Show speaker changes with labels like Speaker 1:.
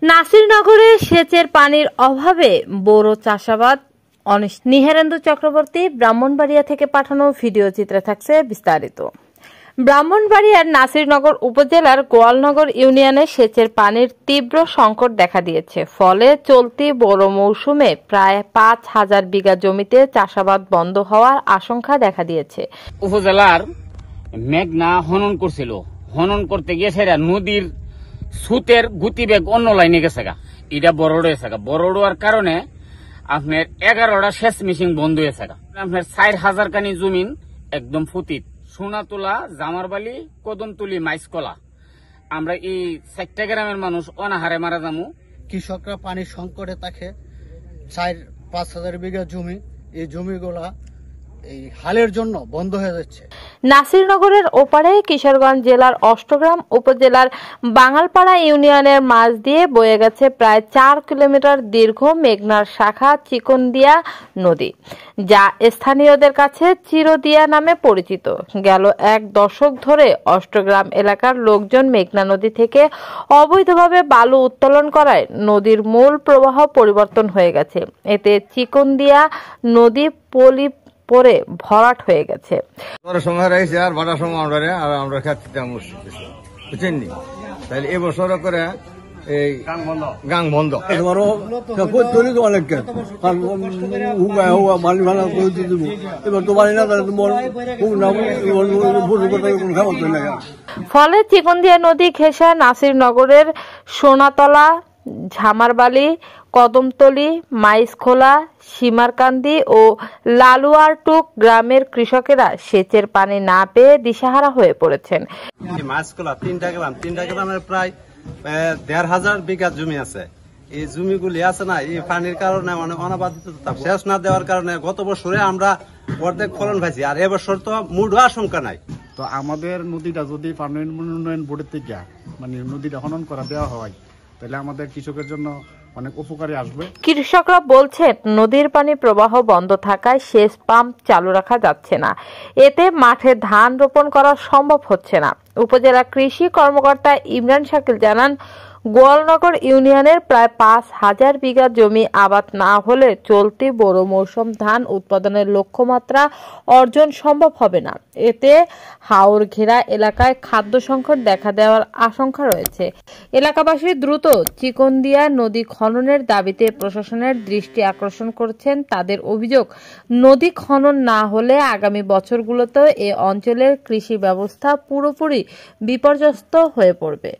Speaker 1: নাসিরনগরে সেচের পানির অভাবে বোরো চাষাবাদ অনিশ্চিত। নিহারেন্দু চক্রবর্তী ব্রাহ্মণবাড়িয়া থেকে পাঠানো ভিডিও চিত্রে থাকছে বিস্তারিত। ব্রাহ্মণবাড়িয়ার নাসিরনগর উপজেলার গোয়ালনগর ইউনিয়নে সেচের পানির তীব্র সংকট দেখা দিয়েছে। ফলে চলতি বোরো মৌসুমে প্রায় ৫,০০০ বিঘা জমিতে চাষাবাদ বন্ধ হওয়ার আশঙ্কা দেখা দিয়েছে।
Speaker 2: উপজেলার মেঘনা খনন করছিল, খনন করতে গিয়ে সেটা নদীর সুতের গতিবেগ অন্য লাইনে গেছে গা, এটা বড় হয়েছে গা। বড় হওয়ার কারণে আপনার 11টা সেচ মেশিন বন্ধ হয়েছে গা। আপনার ৪,০০০ কানি জমিন একদম ফুতিত, সোনাতলা, জামারবালি, কদমতলি, মাইসকলা। আমরা এই ৪টা গ্রামের মানুষ অনাহারে মারা যামু।
Speaker 3: কৃষকরা পানির সংকটে থাকে। ৪-৫,০০০ বিঘা জমি, এই জমিগুলা এই হালের জন্য বন্ধ হয়ে যাচ্ছে।
Speaker 1: নাসিরনগরের ওপারে কিশোরগঞ্জ জেলার অষ্টগ্রাম উপজেলার বাঙালপাড়া ইউনিয়নের মাঝ দিয়ে বয়ে গেছে প্রায় ৪ কিলোমিটার দীর্ঘ মেঘনার শাখা চিকনদিয়া নদী, যা স্থানীয়দের কাছে চিরদিয়া নামে পরিচিত। গেল ১ দশক ধরে অষ্টগ্রাম এলাকার লোকজন মেঘনা নদী থেকে অবৈধভাবে বালু উত্তোলন করায় নদীর মূল প্রবাহ পরিবর্তন হয়ে গেছে। এতে চিকনদিয়া নদী পরে ভরাট হয়ে গেছে।
Speaker 4: সময় রয়েছে আর ভাটার সময় আমরা খেতে বুঝছেন নি, তাহলে এবছর করে এই গাং বন্ধ
Speaker 1: ফলে চিকনদিয়া নদী ঘেঁষা নাসিরনগরের সোনাতলা, ঝামারবালি, কদমতলি, মাইসকোলা, সীমারকান্দি ও লালুয়ারটুক গ্রামের কৃষকেরা সেচের পানি না পেয়ে দিশাহারা হয়ে পড়েছেন।
Speaker 5: মাইসকোলা 3টা গ্রামের প্রায় ১,৫০০ বিঘা জমি আছে। এই জমিগুলি আছে না, এই পানির কারণে মানে অনাবাদিত সেচ না দেওয়ার কারণে গত বছরে আমরা অর্ধেক ফলন পাইছি, আর এবছর তো মুড আশঙ্কা নাই।
Speaker 6: তো আমাদের নদীটা যদি পানি উন্নয়ন বোর্ডের থেকে মানে নদীটা খনন করা দেওয়া হয়, তাহলে আমাদের কৃষকের জন্য অনেক উপকারী আসবে।
Speaker 1: কৃষকরা বলছেন নদীর পানি প্রবাহ বন্ধ থাকায় সেচ পাম্প চালু রাখা যাচ্ছে না, এতে মাঠে ধান রোপণ করা সম্ভব হচ্ছে না। উপজেলা কৃষি কর্মকর্তা ইমরান শাকিল জানান, গোয়ালনগর ইউনিয়নের প্রায় ৫,০০০ বিঘা জমি আবাদ না হলে চলতি বোরো মৌসুম ধান উৎপাদনের লক্ষ্যমাত্রা অর্জন সম্ভব হবে না। এতে হাওর ঘেরা এলাকায় খাদ্য সংকট দেখা দেওয়ার আশঙ্কা রয়েছে। এলাকাবাসী দ্রুত চিকনদিয়া নদী খননের দাবিতে প্রশাসনের দৃষ্টি আকর্ষণ করছেন। তাদের অভিযোগ, নদী খনন না হলে আগামী বছরগুলোতে এ অঞ্চলের কৃষি ব্যবস্থা পুরোপুরি বিপর্যস্ত হয়ে পড়বে।